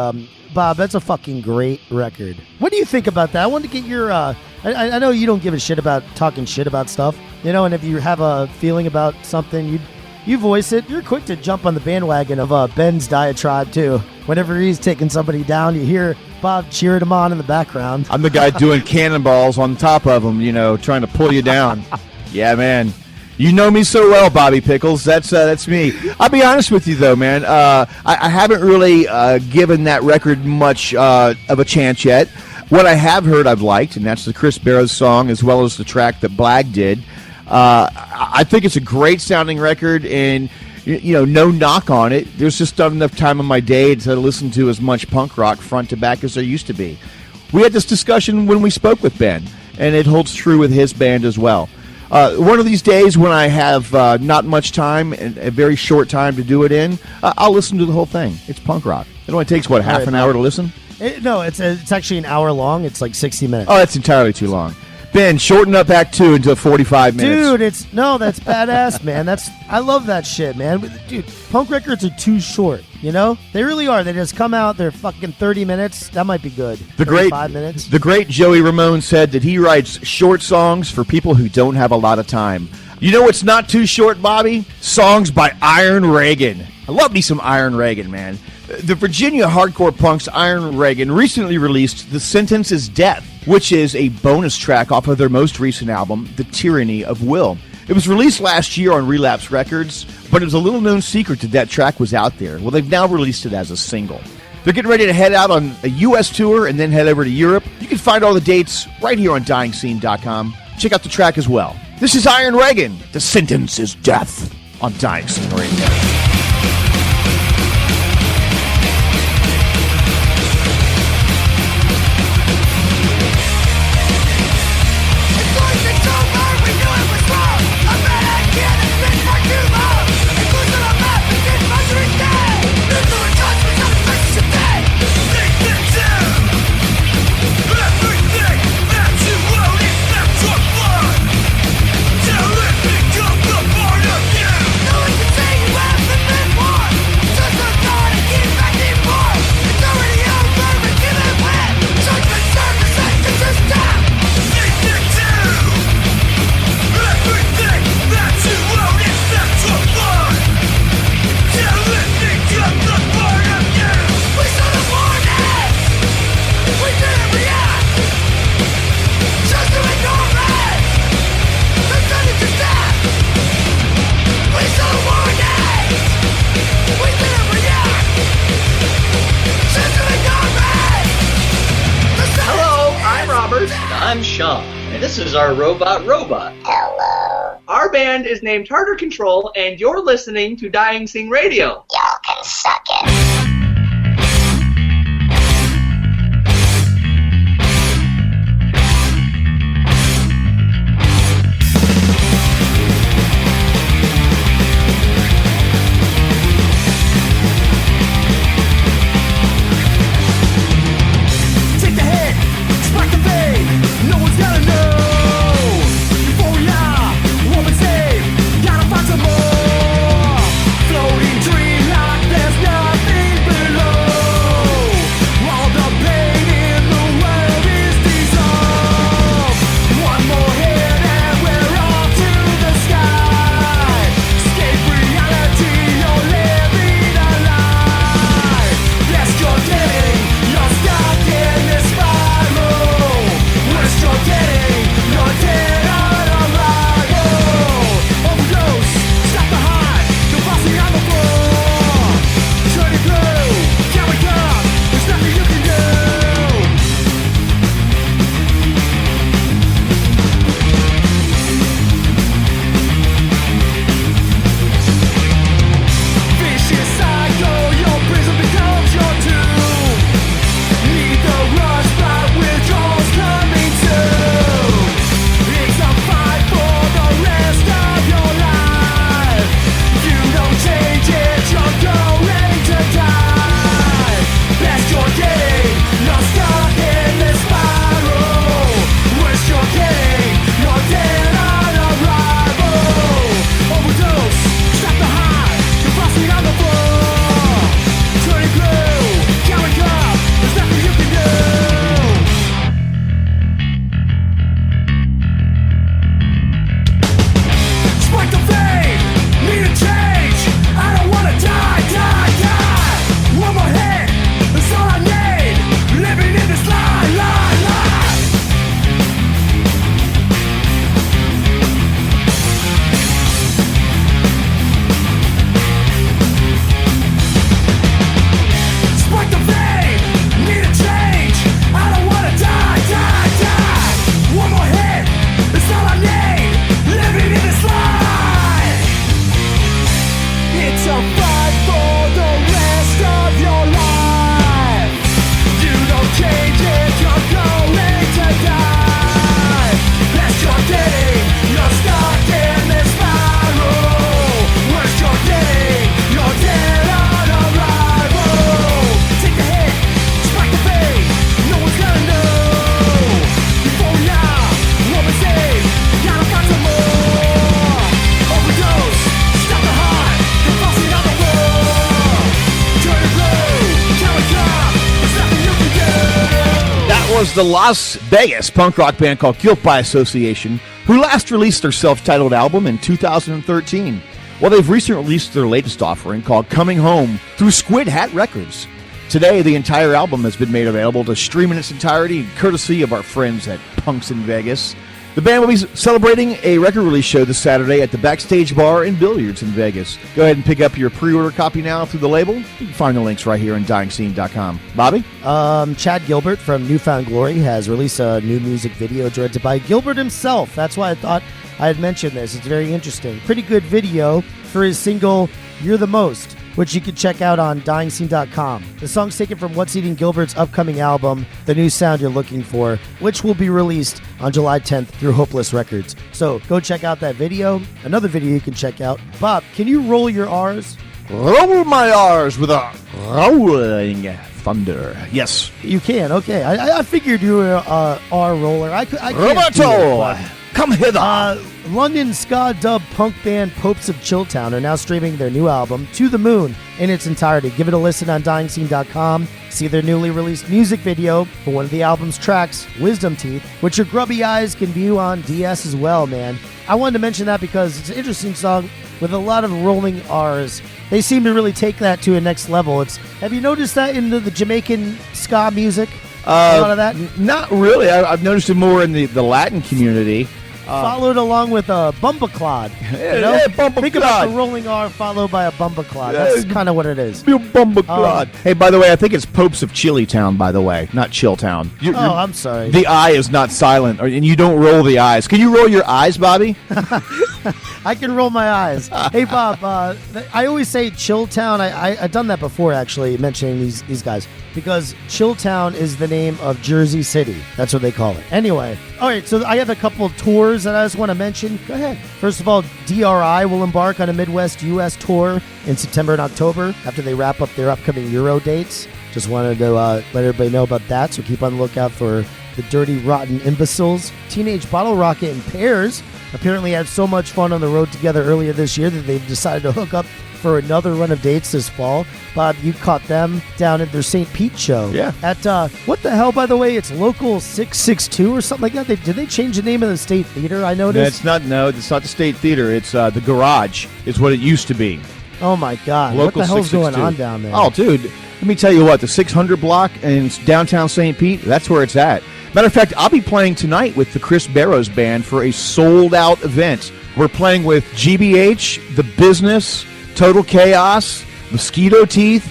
Bob, that's a fucking great record. What do you think about that? I wanted to get your, I know you don't give a shit about talking shit about stuff, you know, and if you have a feeling about something, you voice it. You're quick to jump on the bandwagon of Ben's diatribe, too. Whenever he's taking somebody down, you hear Bob cheering him on in the background. I'm the guy doing cannonballs on top of him, you know, trying to pull you down. Yeah, man. You know me so well, Bobby Pickles. That's me. I'll be honest with you, though, man. I haven't really given that record much of a chance yet. What I have heard I've liked, and that's the Chris Barrows song as well as the track that Blag did. I think it's a great sounding record, and you know, no knock on it. There's just not enough time in my day to listen to as much punk rock front to back as there used to be. We had this discussion when we spoke with Ben, and it holds true with his band as well. One of these days when I have not much time and a very short time to do it in, I'll listen to the whole thing. It's punk rock. It only takes, what, half an hour to listen? No, it's actually an hour long. It's like 60 minutes. Oh, that's entirely too long. Ben, shorten up Act 2 into 45 minutes. Dude, that's badass, man. I love that shit, man. Dude, punk records are too short, you know? They really are. They just come out, they're fucking 30 minutes. That might be good. 5 minutes. The great Joey Ramone said that he writes short songs for people who don't have a lot of time. You know what's not too short, Bobby? Songs by Iron Reagan. I love me some Iron Reagan, man. The Virginia hardcore punks Iron Reagan recently released The Sentence is Death, which is a bonus track off of their most recent album, The Tyranny of Will. It was released last year on Relapse Records, but it was a little-known secret that track was out there. Well, they've now released it as a single. They're getting ready to head out on a U.S. tour and then head over to Europe. You can find all the dates right here on DyingScene.com. Check out the track as well. This is Iron Reagan. The Sentence is Death on Dying Scene Radio. I'm Sean, and this is our Robot. Hello. Our band is named Harder Control, and you're listening to Dying Scene Radio. Y'all can suck it. The Las Vegas punk rock band called Guilt by Association, who last released their self-titled album in 2013. Well, they've recently released their latest offering called Coming Home through Squid Hat Records. Today, the entire album has been made available to stream in its entirety, courtesy of our friends at Punks in Vegas. The band will be celebrating a record release show this Saturday at the Backstage Bar and Billiards in Vegas. Go ahead and pick up your pre-order copy now through the label. You can find the links right here on DyingScene.com. Bobby? Chad Gilbert from Newfound Glory has released a new music video directed by Gilbert himself. That's why I thought I had mentioned this. It's very interesting. Pretty good video for his single, You're the Most, which you can check out on DyingScene.com. The song's taken from What's Eating Gilbert's upcoming album, The New Sound You're Looking For, which will be released on July 10th through Hopeless Records. So go check out that video. Another video you can check out. Bob, can you roll your R's? Roll my R's with a rolling thunder. Yes. You can, okay. I figured you were a R roller. I can't Roberto! Come hither! London ska dub punk band Popes of Chilltown are now streaming their new album, To the Moon, in its entirety. Give it a listen on DyingScene.com. See their newly released music video for one of the album's tracks, Wisdom Teeth, which your grubby eyes can view on DS as well, man. I wanted to mention that because it's an interesting song with a lot of rolling R's. They seem to really take that to a next level. Have you noticed that in the Jamaican ska music? A lot of that? Not really. I've noticed it more in the Latin community. Followed along with a bumbaclod. Think about the rolling R followed by a bumbaclod. That's kind of what it is. Bumbaclod. Hey, by the way, I think it's Popes of Chilltown, by the way, not Chilltown. I'm sorry. The I is not silent, and you don't roll the eyes. Can you roll your eyes, Bobby? I can roll my eyes. Hey, Bob, I always say Chilltown. I've done that before, actually, mentioning these guys, because Chilltown is the name of Jersey City. That's what they call it. Anyway, all right, so I have a couple of tours that I just want to mention. Go ahead. First of all, DRI will embark on a Midwest U.S. tour in September and October after they wrap up their upcoming Euro dates. Just wanted to let everybody know about that, so keep on the lookout for the Dirty Rotten Imbeciles. Teenage Bottle Rocket and Pears apparently had so much fun on the road together earlier this year that they've decided to hook up for another run of dates this fall. Bob, you caught them down at their St. Pete show. Yeah. At, what the hell, by the way? It's Local 662 or something like that? Did they change the name of the State Theater, I noticed? It's not the State Theater. It's the Garage is what it used to be. Oh, my God. Local what the hell's 662. going on down there? Oh, dude, let me tell you what. The 600 block in downtown St. Pete, that's where it's at. Matter of fact, I'll be playing tonight with the Chris Barrows Band for a sold-out event. We're playing with GBH, The Business, Total Chaos, Mosquito Teeth,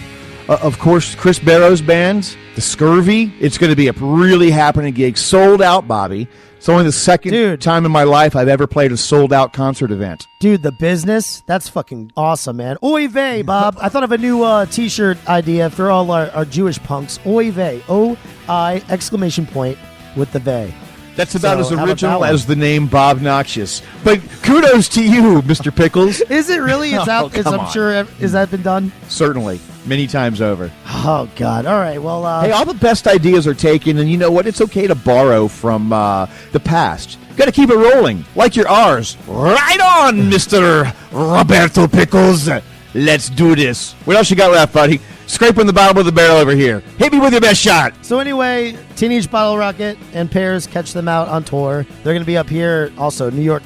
of course, Chris Barrows Band, The Scurvy. It's going to be a really happening gig. Sold out, Bobby. It's only the second time in my life I've ever played a sold-out concert event. Dude, The Business? That's fucking awesome, man. Oy vey, Bob. I thought of a new T-shirt idea for all our Jewish punks. Oy vey. O-I, exclamation point, with the vey. That's about as original as the name Bob Noxious. But kudos to you, Mr. Pickles. Is it really? It's out. I'm sure. Has that been done? Certainly. Many times over. Oh, God. All right. Well, hey, all the best ideas are taken, and you know what? It's okay to borrow from the past. Got to keep it rolling, like your R's. Right on, Mr. Roberto Pickles. Let's do this. What else you got left, buddy? Scraping the bottom of the barrel over here. Hit me with your best shot. So anyway, Teenage Bottle Rocket and Pears, catch them out on tour. They're going to be up here also, New York,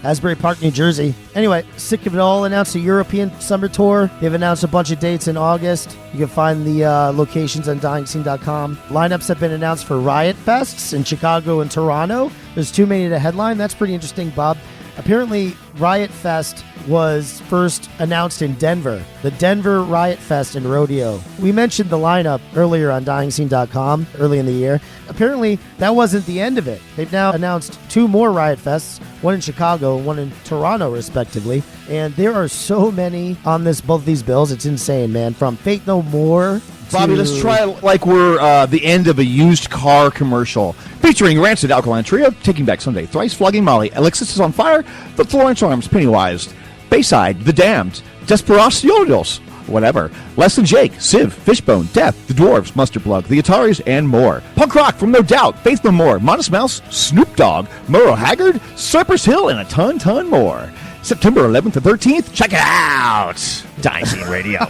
Asbury Park, New Jersey. Anyway, Sick of It All announced a European summer tour. They've announced a bunch of dates in August. You can find the locations on DyingScene.com. Lineups have been announced for Riot Fests in Chicago and Toronto. There's too many to headline. That's pretty interesting, Bob. Apparently, Riot Fest was first announced in Denver. The Denver Riot Fest and Rodeo. We mentioned the lineup earlier on DyingScene.com early in the year. Apparently, that wasn't the end of it. They've now announced 2 more Riot Fests, one in Chicago and one in Toronto, respectively. And there are so many on both these bills. It's insane, man. From Faith No More Bobby, let's try it like we're the end of a used car commercial. Featuring Rancid Alkaline Trio, Taking Back Sunday, Thrice, Flogging Molly, Alexis is on Fire, The Florence Arms, Pennywise, Bayside, The Damned, Desperados, whatever, Less Than Jake, Civ, Fishbone, Death, The Dwarves, Mustard Plug, The Ataris, and more. Punk Rock from No Doubt, Faith No More, Modest Mouse, Snoop Dogg, Merle Haggard, Cypress Hill, and a ton more. September 11th to 13th, check it out! Dying Scene Radio.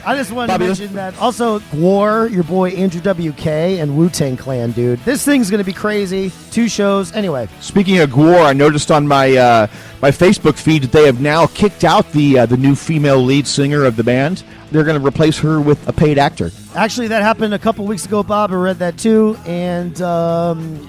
I just wanted to mention that. Also, War, your boy Andrew WK, and Wu-Tang Clan, dude. This thing's going to be crazy. 2 shows. Anyway. Speaking of Gwar, I noticed on my my Facebook feed that they have now kicked out the new female lead singer of the band. They're going to replace her with a paid actor. Actually, that happened a couple weeks ago, Bob. I read that too. And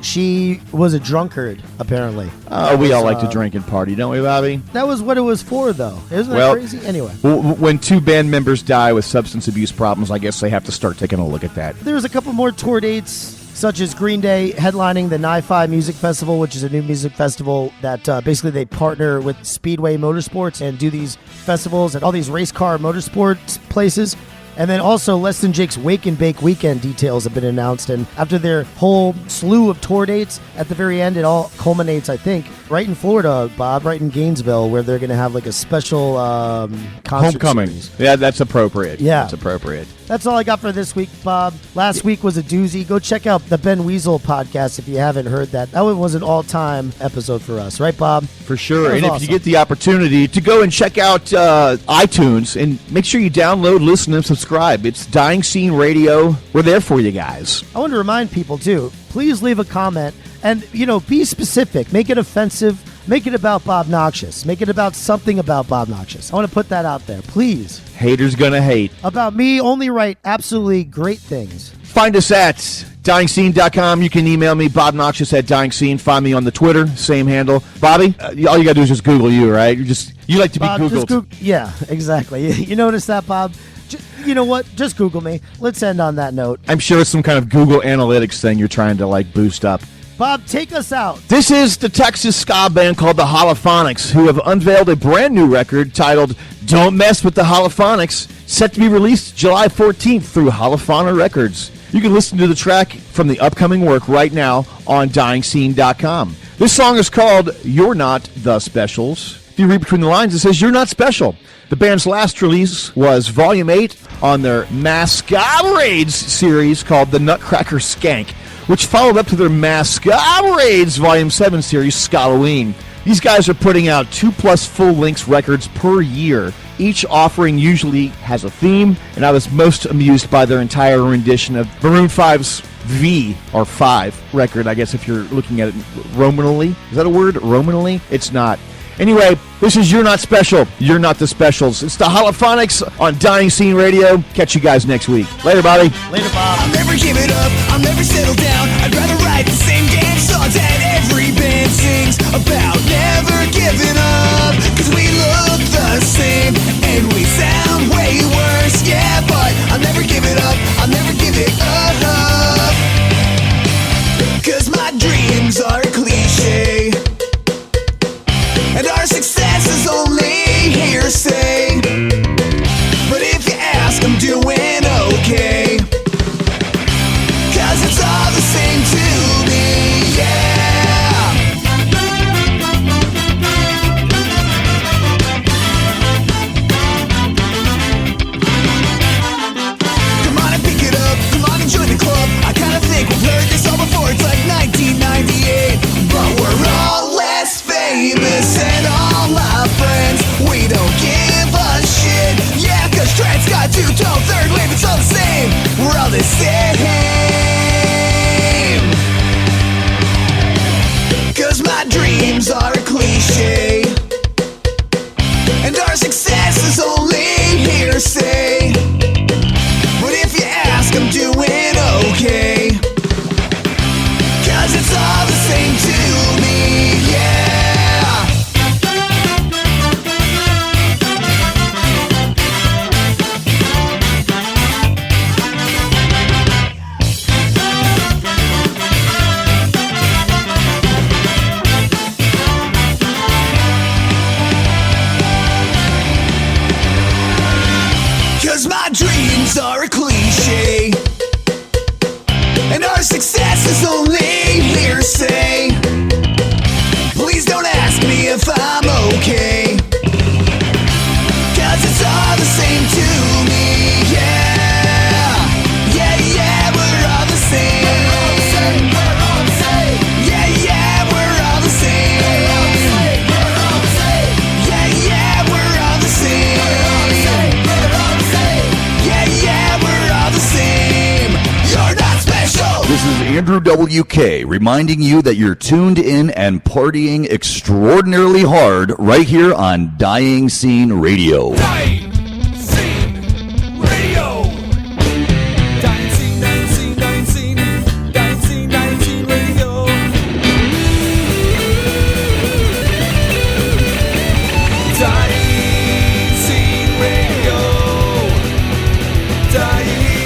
she was a drunkard, apparently. We all like to drink and party, don't we, Bobby? That was what it was for, though. Isn't that crazy? Anyway. When 2 band members die with substance abuse problems, I guess they have to start taking a look at that. There's a couple more tour dates, such as Green Day headlining the Ni-Fi Music Festival, which is a new music festival that basically they partner with Speedway Motorsports and do these festivals at all these race car motorsports places. And then also Less Than Jake's Wake and Bake weekend details have been announced. And after their whole slew of tour dates, at the very end, it all culminates, I think, right in Florida, Bob, right in Gainesville, where they're going to have like a special concert Homecoming. series. Yeah, that's appropriate. Yeah. That's appropriate. That's all I got for this week, Bob. Last week was a doozy. Go check out the Ben Weasel podcast if you haven't heard that. That one was an all-time episode for us. Right, Bob? For sure. And awesome. if you get the opportunity to go and check out iTunes, and make sure you download, listen, and subscribe. It's Dying Scene Radio. We're there for you guys. I want to remind people, too, please leave a comment and, be specific. Make it offensive. Make it about Bob Noxious. Make it about something about Bob Noxious. I want to put that out there. Please. Haters gonna hate. About me, only write absolutely great things. Find us at DyingScene.com. You can email me, Bob Noxious at DyingScene. Find me on the Twitter, same handle. Bobby, all you gotta do is just Google you, right? You like to be Bob, Googled. Yeah, exactly. You notice that, Bob? You know what? Just Google me. Let's end on that note. I'm sure it's some kind of Google Analytics thing you're trying to boost up. Bob, take us out. This is the Texas ska band called the Holophonics, who have unveiled a brand new record titled Don't Mess with the Holophonics, set to be released July 14th through Holophonic Records. You can listen to the track from the upcoming work right now on DyingScene.com. This song is called You're Not the Specials. If you read between the lines, it says You're Not Special. The band's last release was Volume 8 on their Masquerades series called The Nutcracker Skank, which followed up to their Masquerades Volume 7 series, Skalloween. These guys are putting out 2+ full-length records per year. Each offering usually has a theme, and I was most amused by their entire rendition of Maroon 5's V, or 5, record, I guess if you're looking at it Romanally. Is that a word? Romanally? It's not. Anyway, this is You're Not Special. You're Not the Specials. It's the Holophonics on Dying Scene Radio. Catch you guys next week. Later, Bobby. Later, Bob. I'll never give it up. I'll never settle down. I'd rather write the same damn songs that every band sings about never giving up. Cause we look the same and we sound way worse. Yeah, but I'll never give it up. I'll never give it up. Cause my dreams are cliche. And our success is only hearsay. But if you ask, I'm doing okay. Cause it's all the same to me, yeah. Come on and pick it up, come on and join the club. I kinda think we've heard this all before, it's like 1998. But we're all less famous and all my friends, we don't give a shit. Yeah, cause Trent's got 2-tone, third wave, it's all the same. We're all the same. Cause my dreams are a cliche. And our success is only hearsay. But if you ask, I'm doing okay. Cause it's all the same to me, yeah. Cause my dreams are a cliche. And our success is only hearsay. Please don't ask me if I'm okay. Cause it's all the same to me, yeah. Yeah, yeah, we're all the same. Yeah, yeah, we're all the same. Yeah, yeah, we're all the same. Yeah, This is Andrew WK reminding you that you're tuned in and partying extraordinarily hard right here on Dying Scene Radio. Dying Scene Radio. Dying Scene, Dying Scene, Dying Scene, Dying Scene, Dying Scene Radio. Dying Scene Radio. Dying